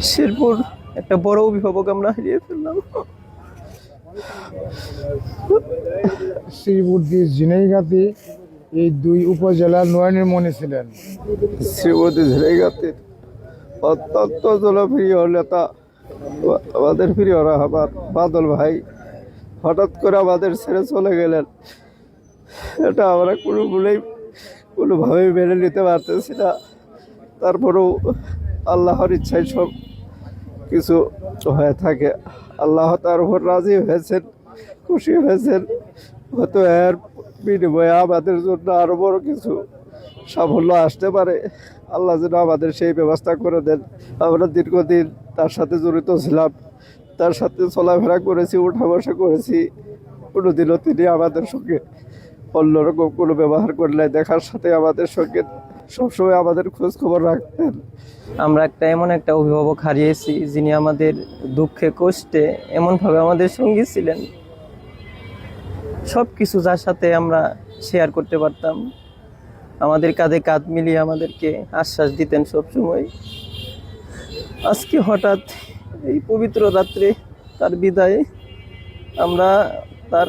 শেরপুর একটা বড় অভিভাবক আমরা হারিয়ে ফেললাম। শ্রীবুদ্ধি ঝিনাইগাতি এই দুই উপজেলার নয়নের মনে ছিলেন। শ্রীবতী ঝিনাইগাতির অত্যন্ত জনপ্রিয় নেতা আমাদের প্রিয় রাহবার বাদল ভাই হঠাৎ করে আমাদের ছেড়ে চলে গেলেন। এটা আমরা কোনোভাবেই মেনে নিতে পারতেছি না। তারপরেও আল্লাহর ইচ্ছায় সব কিছু হয়ে থাকে। আল্লাহ তার উপর রাজি হয়েছেন, খুশি হয়েছেন। হয়তো এর বিনিময়ে আমাদের জন্য আরো বড় কিছু সাফল্য আসতে পারে। আল্লাহ যেন আমাদের সেই ব্যবস্থা করে দেন। আমরা দীর্ঘদিন তার সাথে জড়িত ছিলাম, তার সাথে চলাফেরা করেছি, উঠা বসা করেছি। কোনোদিনও তিনি আমাদের সঙ্গে অন্যরকম কোনো ব্যবহার করলে দেখার সাথে আমাদের সঙ্গে সবসময় আমাদের খোঁজ খবর রাখতেন। আমরা এমন একটা অভিভাবক হারিয়েছি যিনি আমাদের দুঃখে কষ্টে এমনভাবে আমাদের সঙ্গী ছিলেন। সব কিছু যার সাথে আমরা শেয়ার করতে পারতাম, আমাদের কাঁধে কাঁধ মিলিয়ে আমাদেরকে আশ্বাস দিতেন সবসময়। আজকে হঠাৎ এই পবিত্র রাত্রে তার বিদায়ে আমরা তার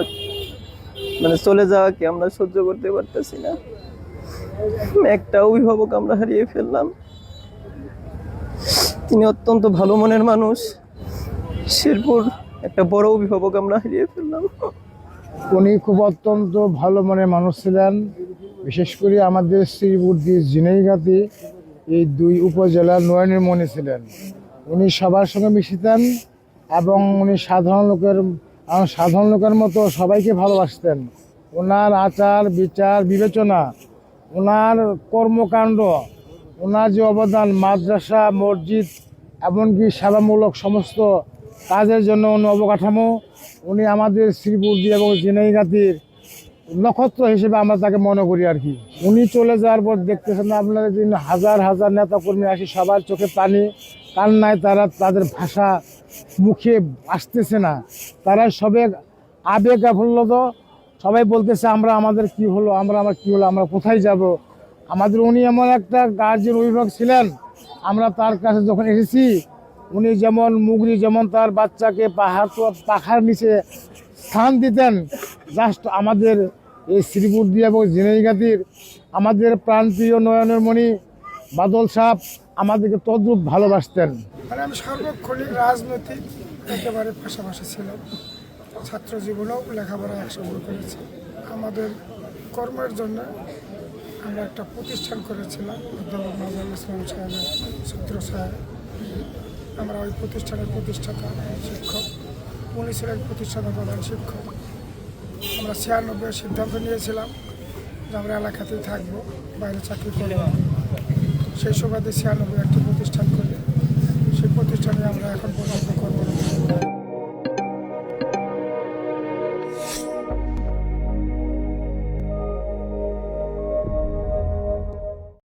চলে যাওয়াকে আমরা সহ্য করতে পারতেছি না। একটা অভিভাবক আমরা হারিয়ে ফেললাম। তিনি অত্যন্ত ভালো মনের মানুষ। শেরপুর একটা বড় অভিভাবক আমরা হারিয়ে ফেললাম। উনি খুব অত্যন্ত ভালো মনের মানুষ ছিলেন। বিশেষ করে আমাদের শ্রীবুদ্ধি ঝিনাইগাতি এই দুই উপজেলার নয়নের মনে ছিলেন। উনি সবার সঙ্গে মিশিতেন এবং উনি সাধারণ লোকের মতো সবাইকে ভালোবাসতেন। ওনার আচার বিচার বিবেচনা, ওনার কর্মকাণ্ড, ওনার যে অবদান মাদ্রাসা মসজিদ এমনকি সেবামূলক সমস্ত কাজের জন্য উনি অবকাঠামো, উনি আমাদের শ্রীবুদ্ধি এবং ঝিনাইগাতির নক্ষত্র হিসেবে আমরা তাকে মনে করি আর কি। উনি চলে যাওয়ার পর দেখতেছেন আপনাদের যিনি হাজার হাজার নেতাকর্মী আসি, সবার চোখে পানি, কান্নায় তাদের ভাষা মুখে আসতেছে না। তারা সবে আবেগ আপ্লুত, সবাই বলতেছে আমাদের কি হলো, আমরা কোথায় যাব। আমাদের উনি এমন একটা গার্জিয়ান অভিভাবক ছিলেন। আমরা তার কাছে যখন এসেছি, উনি যেমন মুগরি যেমন তার বাচ্চাকে পাখার নিচে স্থান দিতেন, জাস্ট আমাদের এই শ্রীবুদ্ধি এবং ঝিনাইগাতির আমাদের প্রাণপ্রিয় নয়নের মণি বাদল সাহেব আমাদেরকে তদ্রূপ ভালোবাসতেন। আমি সার্বক্ষণিক রাজনৈতিক একেবারে পাশাপাশি ছিলাম। ছাত্র জীবনেও লেখাপড়া একসঙ্গে করেছি। আমাদের কর্মের জন্য আমরা একটা প্রতিষ্ঠান করেছিলাম, অধ্যাপক নজরুল ইসলাম সাহেবের ছাত্র সাহেব। আমরা ওই প্রতিষ্ঠানের প্রতিষ্ঠাতা শিক্ষক, উনি ছিলেন প্রতিষ্ঠাতা প্রধান শিক্ষক। আমরা 96 সিদ্ধান্ত নিয়েছিলাম যে আমরা এলাকাতেই থাকবো, বাইরে চাকরি করব। সেই সুবাদে 96 একটি প্রতিষ্ঠান করি। সেই প্রতিষ্ঠানে আমরা এখন পর্যন্ত কর্মরত।